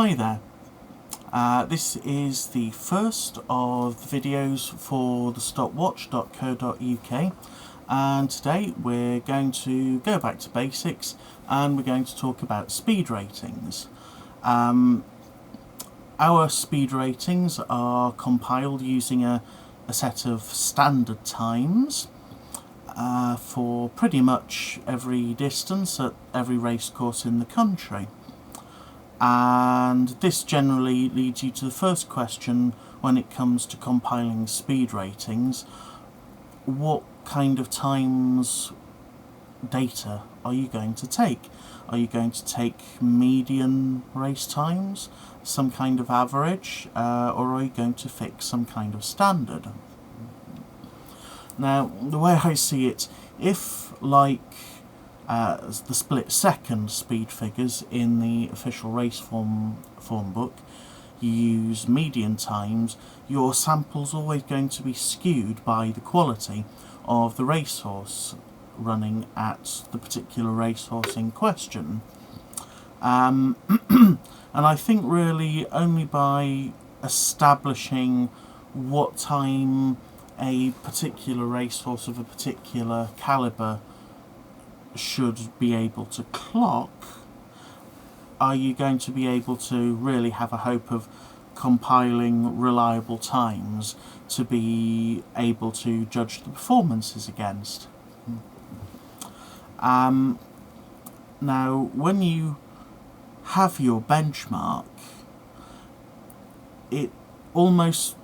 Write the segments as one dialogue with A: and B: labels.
A: Hi there. This is the first of the videos for the Stopwatch.co.uk, and today we're going to go back to basics and we're going to talk about speed ratings. Our speed ratings are compiled using a set of standard times for pretty much every distance at every racecourse in the country. And this generally leads you to the first question when it comes to compiling speed ratings. What kind of times data are you going to take? Are you going to take median race times, some kind of average, or are you going to fix some kind of standard? Now, the way I see it, if like the split-second speed figures in the official race form book, you use median times, your sample's always going to be skewed by the quality of the racehorse running at the particular racehorse in question. And I think really only by establishing what time a particular racehorse of a particular calibre should be able to clock, are you going to be able to really have a hope of compiling reliable times to be able to judge the performances against. Now, when you have your benchmark, it almost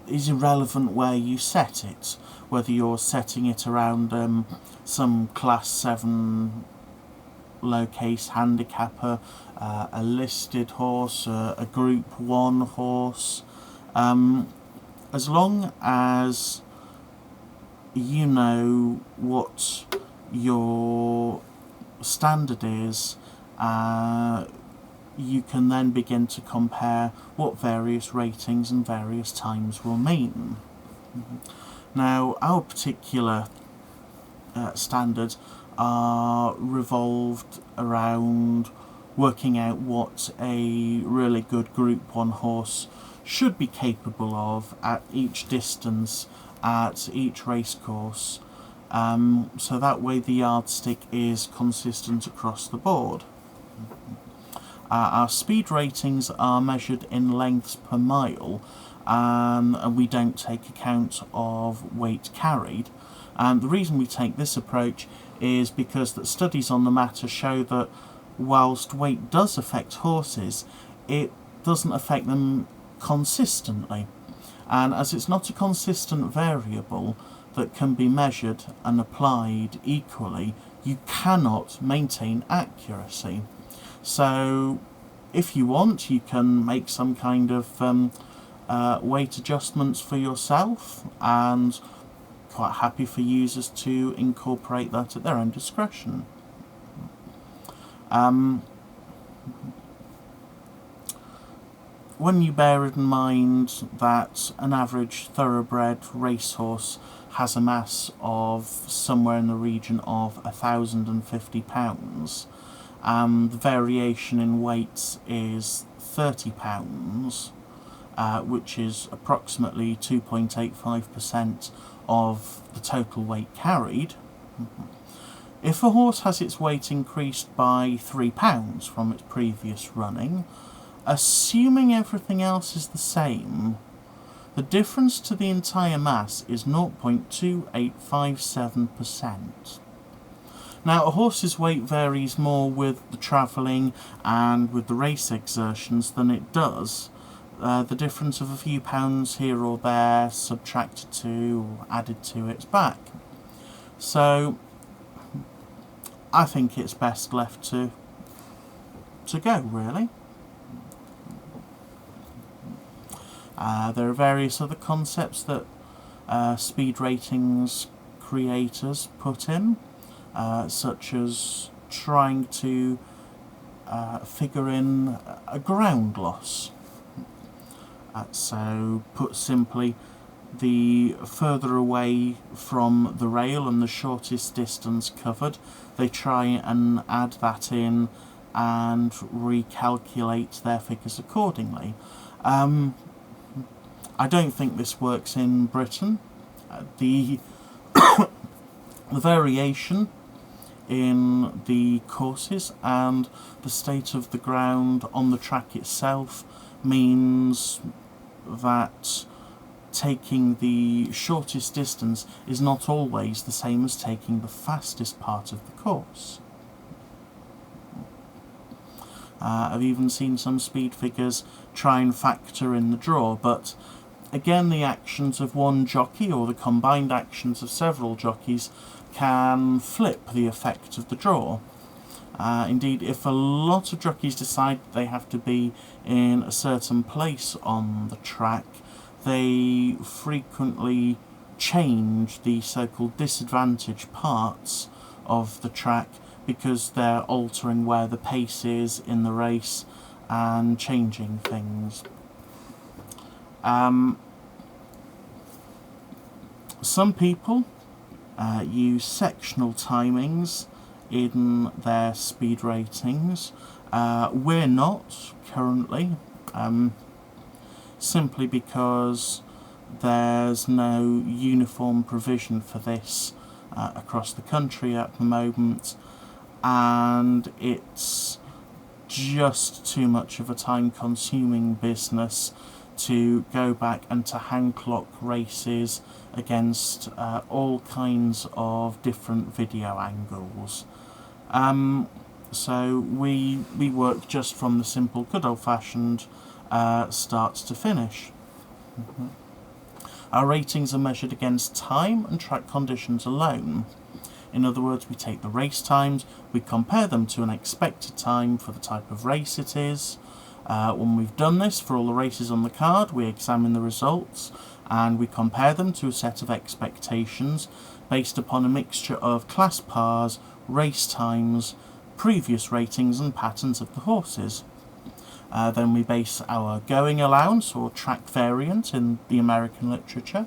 A: is irrelevant where you set it, whether you're setting it around some Class 7 low-case handicapper, a listed horse, a Group 1 horse. As long as you know what your standard is, you can then begin to compare what various ratings and various times will mean. Now, our particular standards are revolved around working out what a really good Group 1 horse should be capable of at each distance, at each racecourse, so that way the yardstick is consistent across the board. Our speed ratings are measured in lengths per mile, and we don't take account of weight carried. And the reason we take this approach is because that studies on the matter show that whilst weight does affect horses, it doesn't affect them consistently. And as it's not a consistent variable that can be measured and applied equally, you cannot maintain accuracy. So if you want, you can make some kind of weight adjustments for yourself, and quite happy for users to incorporate that at their own discretion. When you bear in mind that an average thoroughbred racehorse has a mass of somewhere in the region of 1,050 pounds, the variation in weight is 30 pounds, which is approximately 2.85% of the total weight carried. If a horse has its weight increased by 3 pounds from its previous running, assuming everything else is the same, the difference to the entire mass is 0.2857%. Now, a horse's weight varies more with the travelling and with the race exertions than it does the difference of a few pounds here or there subtracted to or added to its back. So I think it's best left to go, really. There are various other concepts that speed ratings creators put in, such as trying to figure in a ground loss. So, put simply, the further away from the rail and the shortest distance covered, they try and add that in and recalculate their figures accordingly. I don't think this works in Britain. The variation in the courses and the state of the ground on the track itself means that taking the shortest distance is not always the same as taking the fastest part of the course. I've even seen some speed figures try and factor in the draw, but again, the actions of one jockey or the combined actions of several jockeys can flip the effect of the draw. Indeed, if a lot of jockeys decide they have to be in a certain place on the track, they frequently change the so-called disadvantaged parts of the track because they're altering where the pace is in the race and changing things. Some people use sectional timings in their speed ratings. We're not currently, simply because there's no uniform provision for this across the country at the moment, and it's just too much of a time-consuming business to go back and to hand clock races against all kinds of different video angles. So we work just from the simple, good old-fashioned start to finish. Our ratings are measured against time and track conditions alone. In other words, we take the race times, we compare them to an expected time for the type of race it is. When we've done this for all the races on the card, we examine the results and we compare them to a set of expectations based upon a mixture of class pars, race times, previous ratings and patterns of the horses. Then we base our going allowance, or track variant in the American literature.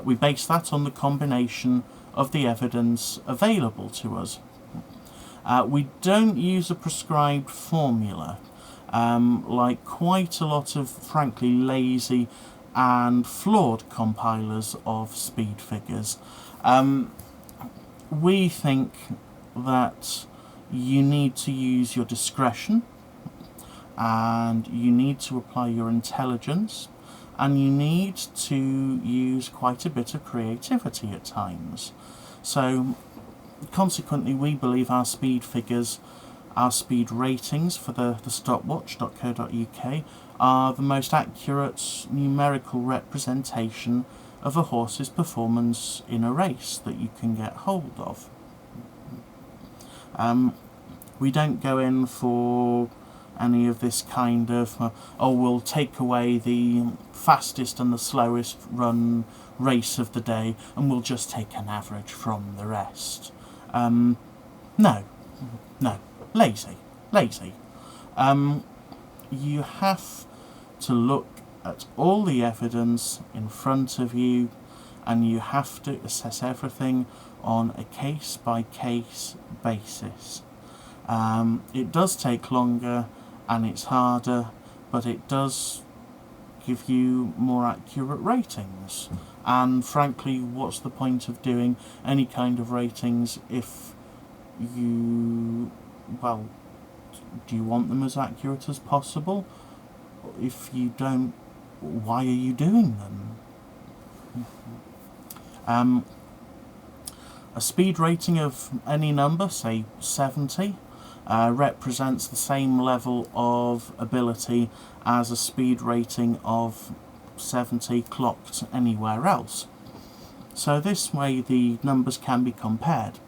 A: We base that on the combination of the evidence available to us. We don't use a prescribed formula, like quite a lot of frankly lazy and flawed compilers of speed figures. We think that you need to use your discretion, and you need to apply your intelligence, and you need to use quite a bit of creativity at times. So consequently, we believe our speed figures, our speed ratings for the stopwatch.co.uk are the most accurate numerical representation of a horse's performance in a race that you can get hold of. We don't go in for any of this kind of, we'll take away the fastest and the slowest run race of the day and we'll just take an average from the rest. No, lazy. You have to look at all the evidence in front of you, and you have to assess everything on a case-by-case basis. It does take longer and it's harder, but it does give you more accurate ratings. And frankly, what's the point of doing any kind of ratings if you, do you want them as accurate as possible? If you don't, why are you doing them? A speed rating of any number, say 70, represents the same level of ability as a speed rating of 70 clocked anywhere else. So this way the numbers can be compared.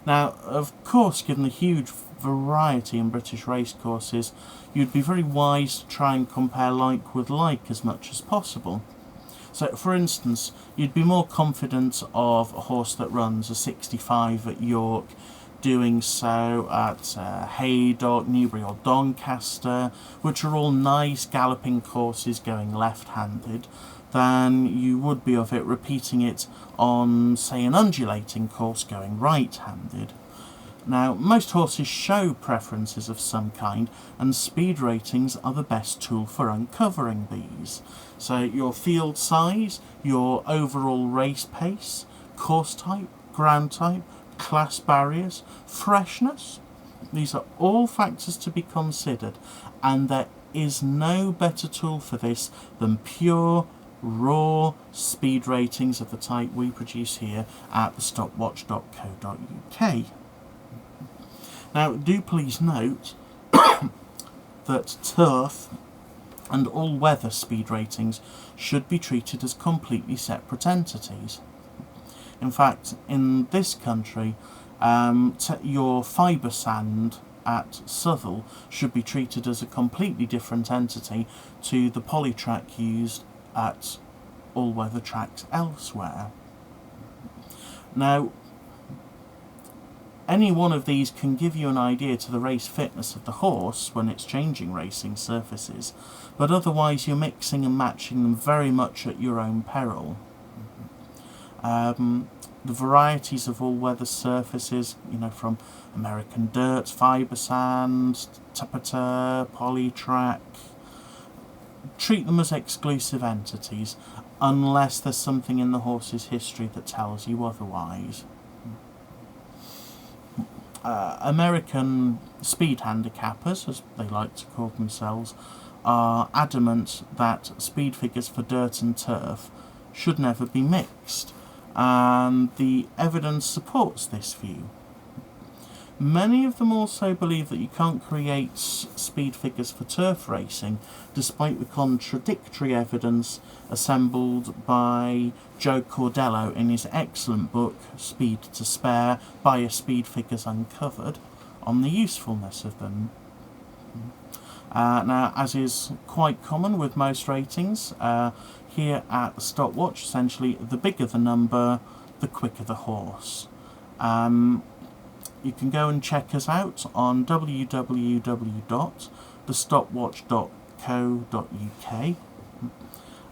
A: Now, of course, given the huge variety in British racecourses, you'd be very wise to try and compare like with like as much as possible. So, for instance, you'd be more confident of a horse that runs a 65 at York doing so at Haydock, Newbury or Doncaster, which are all nice galloping courses going left-handed, than you would be of it repeating it on, say, an undulating course going right-handed. Now, most horses show preferences of some kind, and speed ratings are the best tool for uncovering these. So your field size, your overall race pace, course type, ground type, class barriers, freshness, these are all factors to be considered, and there is no better tool for this than pure, raw speed ratings of the type we produce here at the stopwatch.co.uk. Now, do please note that turf and all-weather speed ratings should be treated as completely separate entities. In fact, in this country, your fibre sand at Southall should be treated as a completely different entity to the polytrack used at all-weather tracks elsewhere. Now, any one of these can give you an idea to the race fitness of the horse when it's changing racing surfaces, but otherwise you're mixing and matching them very much at your own peril. The varieties of all-weather surfaces, from American dirt, fibre sand, tapeter, polytrack, treat them as exclusive entities unless there's something in the horse's history that tells you otherwise. American speed handicappers, as they like to call themselves, are adamant that speed figures for dirt and turf should never be mixed, and the evidence supports this view. Many of them also believe that you can't create speed figures for turf racing, despite the contradictory evidence assembled by Joe Cordello in his excellent book, Speed to Spare, Buyer Speed Figures Uncovered, on the usefulness of them. Now, as is quite common with most ratings, here at the Stopwatch, essentially, the bigger the number, the quicker the horse. You can go and check us out on www.thestopwatch.co.uk,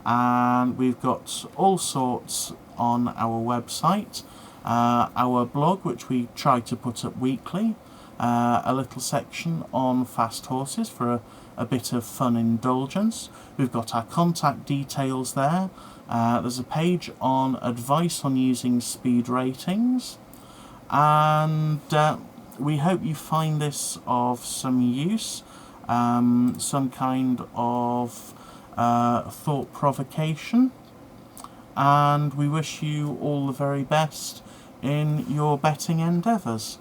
A: and we've got all sorts on our website, our blog, which we try to put up weekly, a little section on fast horses for a bit of fun indulgence. We've got our contact details there. There's a page on advice on using speed ratings, and we hope you find this of some use, some kind of thought provocation, and we wish you all the very best in your betting endeavours.